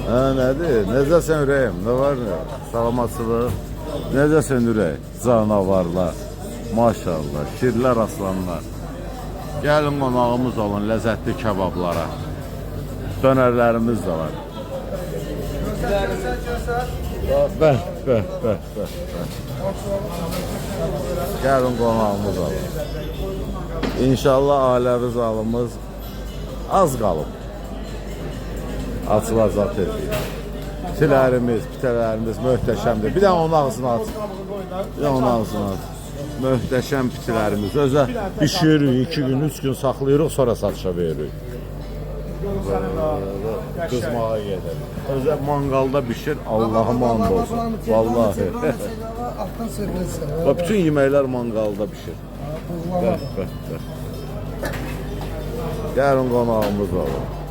Nədir? Necəsən ürəyim? Nə var nə? Salamatçılıq. Necəsən ürək? Canavarlar. Maşallah. Şirlər, aslanlar. Gəlin qonağımız olun ləzzətli kebablara. Dönərlərimiz də var. Bəh. Gəlin qonağımız olun. İnşallah ailə rızalımız az qalıb. Açılacaq tezlik. Tilərimiz, pitələrimiz möhtəşəmdir. Bir də onun ağzını aç. Möhtəşəm pitilərimiz. Özə pişiririk, 2 gün, 3 gün saxlayırıq, sonra satışa veririk. Qızmağa gedir. Özə mangalda pişir, Allah'ım and olsun. Vallahi. Bütün yeməklər mangalda pişir. Gəlin qonağımız olur.